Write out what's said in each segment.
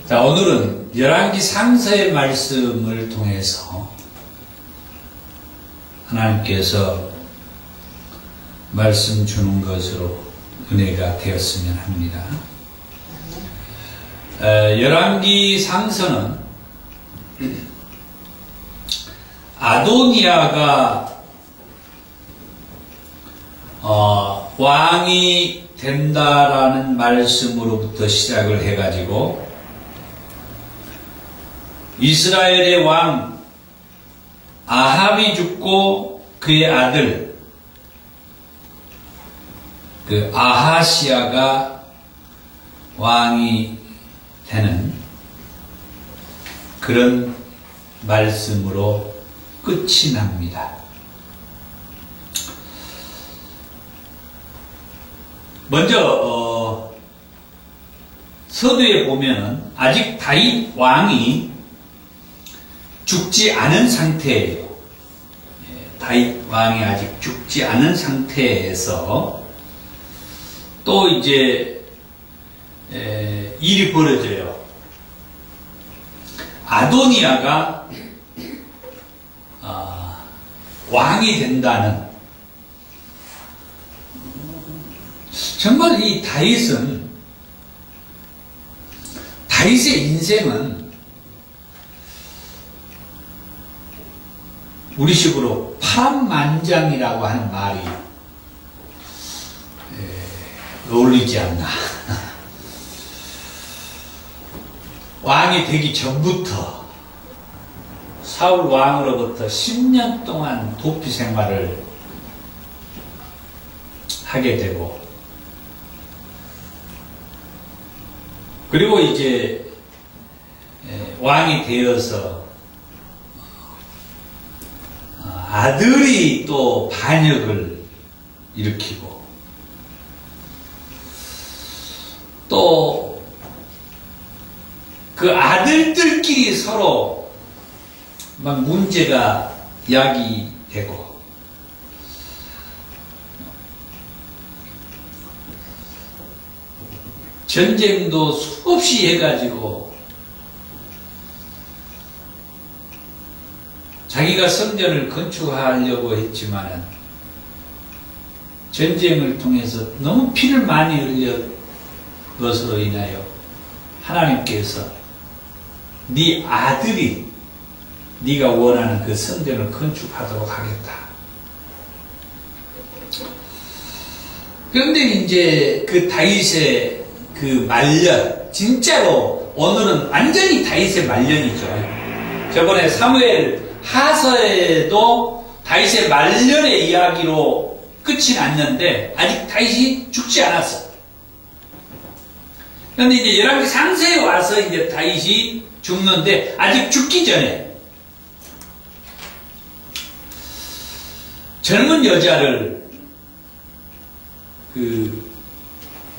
자, 오늘은 열왕기 상서의 말씀을 통해서 하나님께서 말씀 주는 것으로 은혜가 되었으면 합니다. 열왕기 상서는 아도니아가 왕이 된다라는 말씀으로부터 시작을 해가지고 이스라엘의 왕 아합이 죽고 그의 아들 그 아하시아가 왕이 되는 그런 말씀으로 끝이 납니다. 먼저 서두에 보면은 아직 다윗 왕이 죽지 않은 상태예요. 다윗 왕이 아직 죽지 않은 상태에서 또 이제 일이 벌어져요. 아도니아가 왕이 된다는, 정말 이 다윗의 인생은 우리식으로 파란만장이라고 하는 말이 어울리지 않나. 왕이 되기 전부터 사울 왕으로부터 10년 동안 도피 생활을 하게 되고, 그리고 이제 왕이 되어서 아들이 또 반역을 일으키고, 또 그 아들들끼리 서로 막 문제가 야기되고, 전쟁도 수없이 해가지고 자기가 성전을 건축하려고 했지만은 전쟁을 통해서 너무 피를 많이 흘린 것으로 인하여 하나님께서 네 아들이 네가 원하는 그 성전을 건축하도록 하겠다. 그런데 이제 그 다윗의 그 말년, 진짜로 오늘은 완전히 다윗의 말년이죠. 저번에 사무엘 하서에도 다윗의 말년의 이야기로 끝이 났는데 아직 다윗이 죽지 않았어. 그런데 이제 열왕기 상서에 와서 이제 다윗이 죽는데 아직 죽기 전에 젊은 여자를 그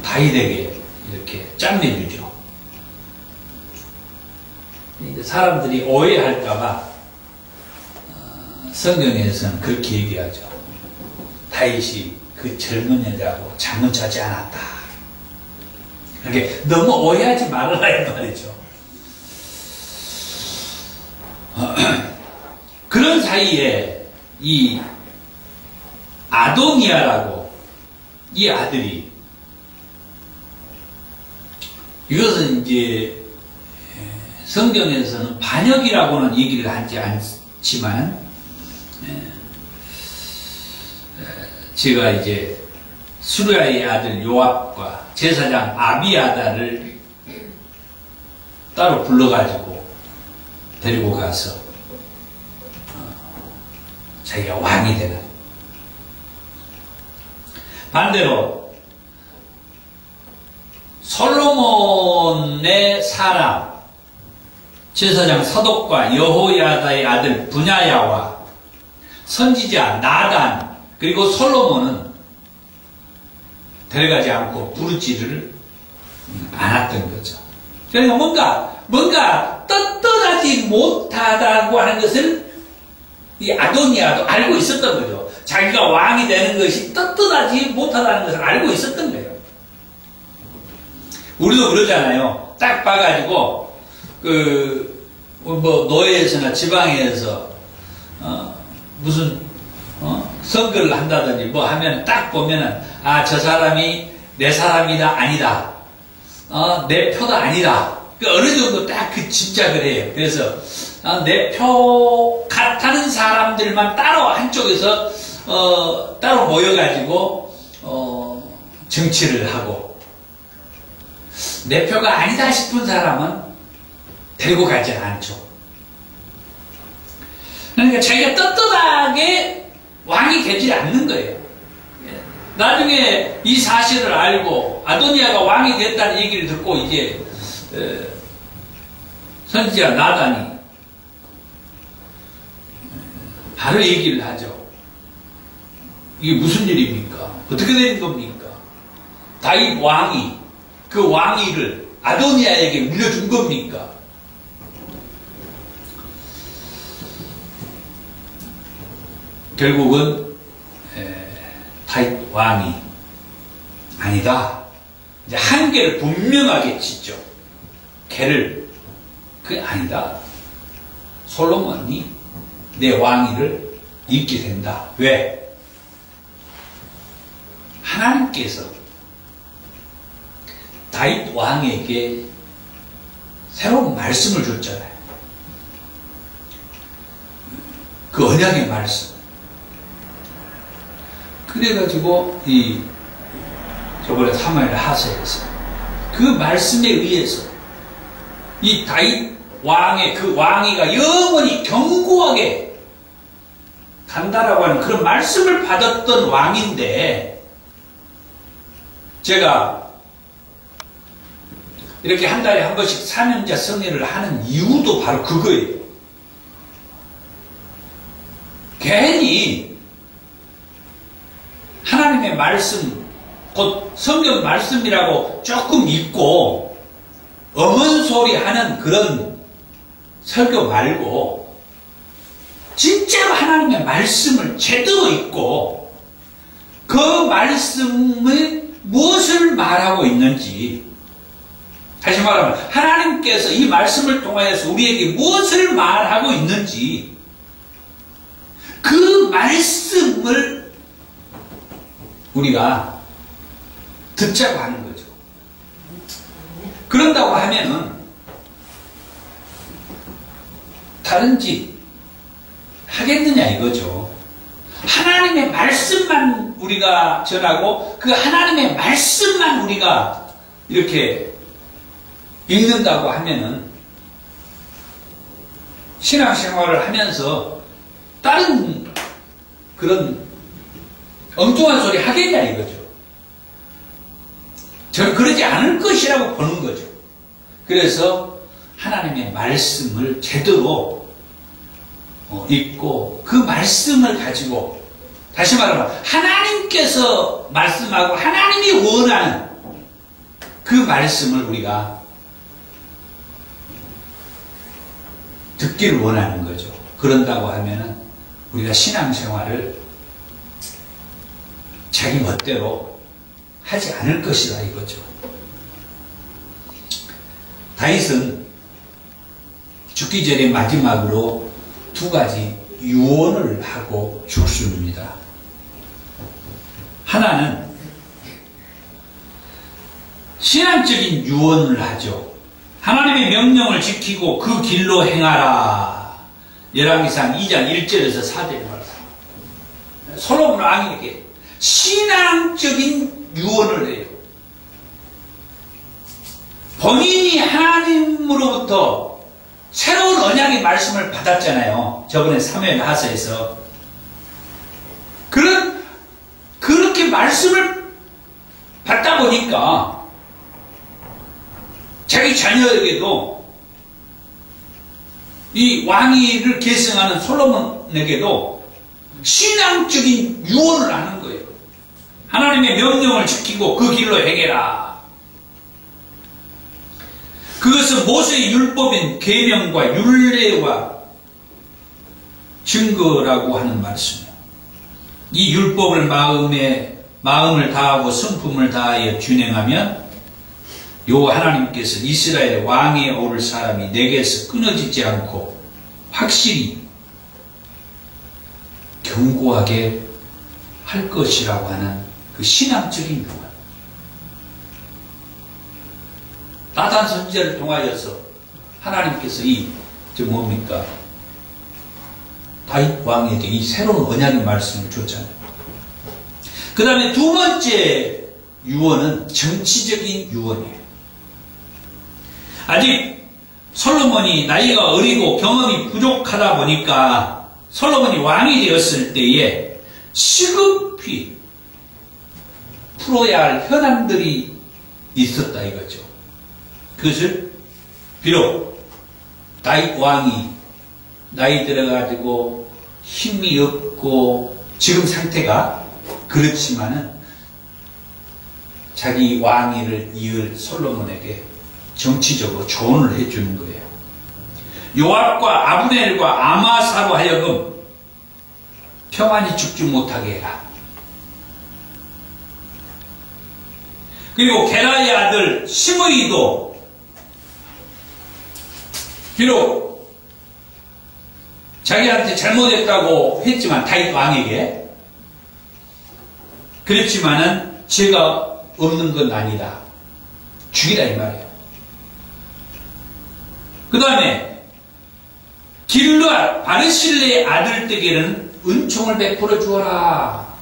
다윗에게 이렇게 짬내주죠. 사람들이 오해할까봐 성경에서는 그렇게 얘기하죠. 다윗이 그 젊은 여자하고 잠은 자지 않았다. 이렇게 너무 오해하지 말아라 이 말이죠. 그런 사이에 이 아도니아라고 이 아들이, 이것은 이제 성경에서는 반역이라고는 얘기를 하지 않지만, 제가 이제 수르야의 아들 요압과 제사장 아비아다를 따로 불러가지고 데리고 가서 자기가 왕이 되는, 반대로 솔로몬의 사람 제사장 사독과 여호야다의 아들 분야야와 선지자 나단 그리고 솔로몬은 데려가지 않고 부르지를 않았던 거죠. 그러니까 뭔가 떳떳하지 못하다고 하는 것을 이 아도니아도 알고 있었던 거죠. 자기가 왕이 되는 것이 떳떳하지 못하다는 것을 알고 있었던 거예요. 우리도 그러잖아요. 딱 봐가지고 노예에서나 지방에서, 무슨, 선거를 한다든지 뭐 하면 딱 보면은, 아, 저 사람이 내 사람이다, 아니다. 내 표다, 아니다. 어느 정도 딱 그 짐작을 해요. 그래서, 내 표 같다는 사람들만 따로 한쪽에서, 따로 모여가지고, 정치를 하고, 내 표가 아니다 싶은 사람은 데리고 가지 않죠. 그러니까 자기가 떳떳하게 왕이 되지 않는 거예요. 나중에 이 사실을 알고 아도니아가 왕이 됐다는 얘기를 듣고 이제 선지자 나단이 바로 얘기를 하죠. 이게 무슨 일입니까? 어떻게 된 겁니까? 다윗 왕이 그 왕위를 아도니아에게 물려준 겁니까? 결국은 다윗 왕이 아니다. 이제 한계를 분명하게 짓죠. 걔를 그게 아니다. 솔로몬이 내 왕위를 잇게 된다. 왜? 하나님께서 다윗 왕에게 새로운 말씀을 줬잖아요. 그 언약의 말씀. 그래가지고 저번에 사무엘 하서에서 그 말씀에 의해서 이 다윗 왕의 그 왕위가 영원히 견고하게 간다라고 하는 그런 말씀을 받았던 왕인데, 제가 이렇게 한 달에 한 번씩 사명자 성회를 하는 이유도 바로 그거예요. 괜히 하나님의 말씀, 곧 성경 말씀이라고 조금 읽고 어문소리 하는 그런 설교 말고 진짜로 하나님의 말씀을 제대로 읽고 그 말씀을 무엇을 말하고 있는지, 다시 말하면 하나님께서 이 말씀을 통하여서 우리에게 무엇을 말하고 있는지 그 말씀을 우리가 듣자고 하는 거죠. 그런다고 하면은 다른 짓 하겠느냐 이거죠. 하나님의 말씀만 우리가 전하고 그 하나님의 말씀만 우리가 이렇게 읽는다고 하면은 신앙생활을 하면서 다른 그런 엉뚱한 소리 하겠냐 이거죠. 저는 그러지 않을 것이라고 보는 거죠. 그래서 하나님의 말씀을 제대로 읽고 그 말씀을 가지고, 다시 말하면 하나님께서 말씀하고 하나님이 원하는 그 말씀을 우리가 듣기를 원하는 거죠. 그런다고 하면은 우리가 신앙생활을 자기 멋대로 하지 않을 것이다 이거죠. 다윗은 죽기 전에 마지막으로 두 가지 유언을 하고 죽습니다. 하나는 신앙적인 유언을 하죠. 하나님의 명령을 지키고 그 길로 행하라. 열왕기상 2장 1절에서 4절에 말씀. 솔로몬 왕에게 신앙적인 유언을 해요. 본인이 하나님으로부터 새로운 언약의 말씀을 받았잖아요. 저번에 사무엘 하서에서. 그렇게 말씀을 받다 보니까 자기 자녀에게도 이 왕위를 계승하는 솔로몬에게도 신앙적인 유언을 하는 거예요. 하나님의 명령을 지키고 그 길로 행해라. 그것은 모세의 율법인 계명과 율례와 증거라고 하는 말씀이에요. 이 율법을 마음을 다하고 성품을 다하여 준행하면 요 하나님께서 이스라엘 왕에 오를 사람이 내게서 끊어지지 않고 확실히 견고하게 할 것이라고 하는 그 신앙적인 부분. 나단 선지자를 통하여서 하나님께서 뭡니까? 다윗 왕에게 이 새로운 언약의 말씀을 줬잖아요. 그 다음에 두 번째 유언은 정치적인 유언이에요. 아직 솔로몬이 나이가 어리고 경험이 부족하다 보니까 솔로몬이 왕이 되었을 때에 시급히 풀어야 할 현안들이 있었다 이거죠. 그것을 비록 다윗 왕이 나이 들어가지고 힘이 없고 지금 상태가 그렇지만은 자기 왕위를 이을 솔로몬에게 정치적으로 조언을 해주는 거예요. 요압과 아브넬과 아마사로 하여금 평안히 죽지 못하게 해라. 그리고 게라의 아들 시므이도 비록 자기한테 잘못했다고 했지만 다윗 왕에게 그렇지만은 죄가 없는 건 아니다. 죽이라 이 말이에요. 그 다음에 길르앗 바르실레의 아들들에게는 은총을 베풀어 주어라.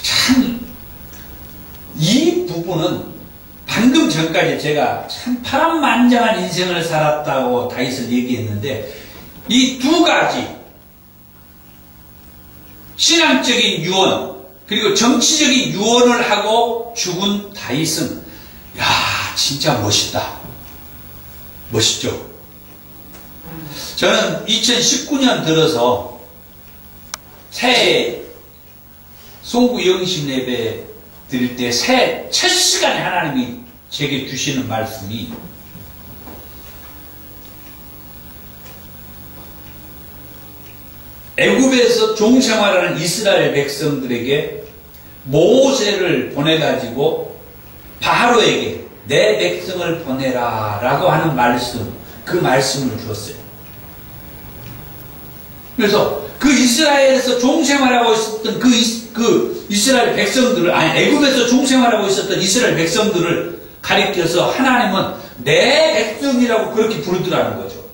참 이 부분은 방금 전까지 제가 참 파란만장한 인생을 살았다고 다윗을 얘기했는데 이 두 가지 신앙적인 유언 그리고 정치적인 유언을 하고 죽은 다윗은 야 진짜 멋있다. 멋있죠? 저는 2019년 들어서 새해 송구 영신 예배 드릴 때 새해 첫 시간에 하나님이 제게 주시는 말씀이 애굽에서 종생활하는 이스라엘 백성들에게 모세를 보내가지고 바로에게 내 백성을 보내라 라고 하는 말씀, 그 말씀을 주었어요. 그래서 그 이스라엘에서 종생활하고 있었던 그 이스라엘 백성들을, 아니 애굽에서 종생활하고 있었던 이스라엘 백성들을 가리켜서 하나님은 내 백성이라고 그렇게 부르더라는 거죠.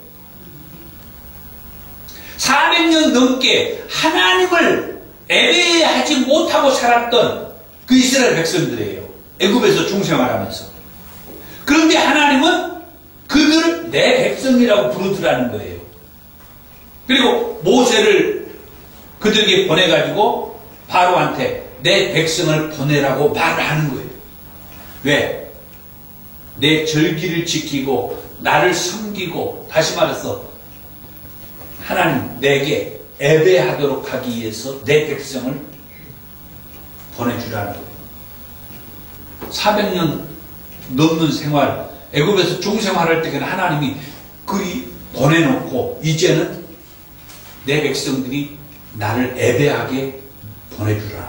400년 넘게 하나님을 예배하지 못하고 살았던 그 이스라엘 백성들이에요. 애굽에서 종생활하면서. 그런데 하나님은 그들을 내 백성이라고 부르더라는 거예요. 그리고 모세를 그들에게 보내가지고 바로한테 내 백성을 보내라고 말을 하는 거예요. 왜? 내 절기를 지키고 나를 섬기고 다시 말해서 하나님 내게 예배하도록 하기 위해서 내 백성을 보내주라는 거예요. 400년 넘는 생활, 애굽에서 종생활할 때는 하나님이 그리 보내놓고 이제는 내 백성들이 나를 예배하게 보내주라.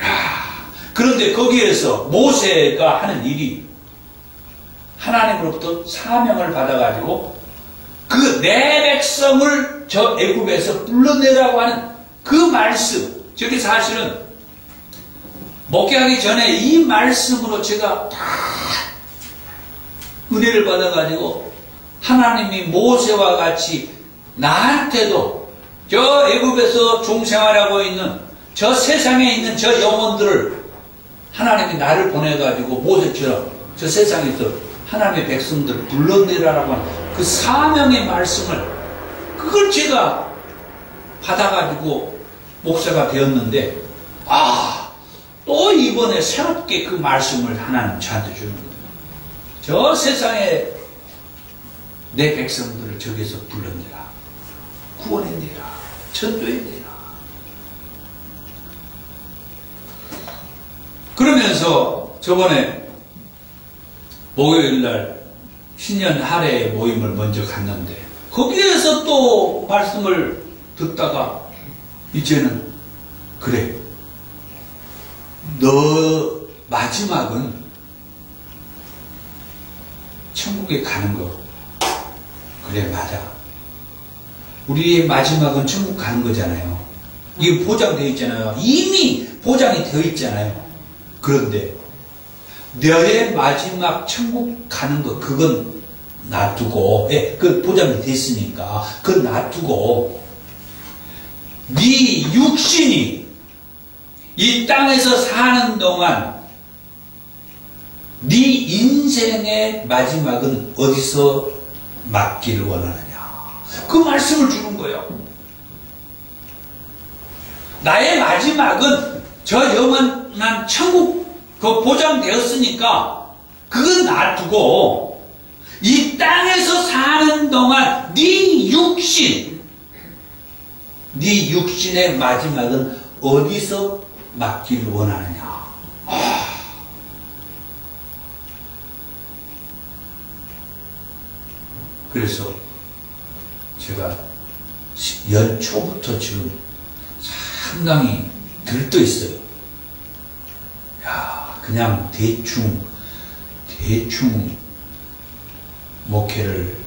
야, 그런데 거기에서 모세가 하는 일이 하나님으로부터 사명을 받아가지고 그 내 백성을 저 애굽에서 불러내라고 하는 그 말씀, 저게 사실은 목회하기 전에 이 말씀으로 제가 다 은혜를 받아가지고 하나님이 모세와 같이 나한테도 저 애굽에서 종생활하고 있는 저 세상에 있는 저 영혼들을 하나님이 나를 보내가지고 모세처럼 저 세상에서 하나님의 백성들을 불러내라라고 하는 그 사명의 말씀을 그걸 제가 받아가지고 목사가 되었는데 또 이번에 새롭게 그 말씀을 하나님 저한테 주는 거예요. 저 세상에 내 백성들을 저기서 불러내라. 구원해내라. 전도해내라. 그러면서 저번에 목요일날 신년 할애 모임을 먼저 갔는데 거기에서 또 말씀을 듣다가 이제는 그래 너 마지막은 천국에 가는 거. 그래, 맞아. 우리의 마지막은 천국 가는 거잖아요. 이게 보장되어 있잖아요. 이미 보장이 되어 있잖아요. 그런데 너의 마지막 천국 가는 거, 그건 놔두고, 예, 그 보장이 됐으니까 그건 놔두고 네 육신이 이 땅에서 사는 동안 네 인생의 마지막은 어디서 맞기를 원하느냐. 그 말씀을 주는 거예요. 나의 마지막은 저 영원한 천국 그 보장되었으니까 그건 놔두고 이 땅에서 사는 동안 네 육신의 마지막은 어디서 맞기를 원하느냐. 그래서 제가 연초부터 지금 상당히 들떠 있어요. 야, 그냥 대충 목회를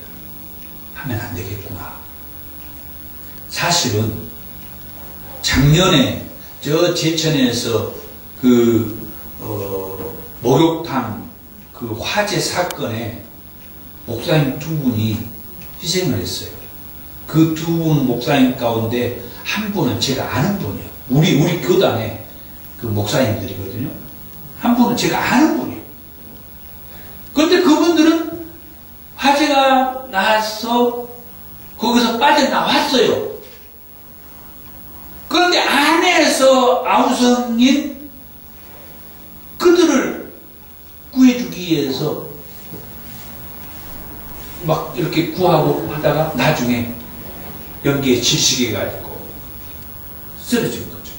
하면 안 되겠구나. 사실은 작년에 저 제천에서 목욕탕 그 화재 사건에 목사님 두 분이 희생을 했어요. 그 두 분 목사님 가운데 한 분은 제가 아는 분이에요. 우리 교단의 그 목사님들이거든요. 한 분은 제가 아는 분이에요. 그런데 그분들은 화재가 나서 거기서 빠져나왔어요. 그런데 안에서 아우성인 그들을 구해주기 위해서 막 이렇게 구하고 하다가 나중에 연기에 질식해 가지고 쓰러진 거죠.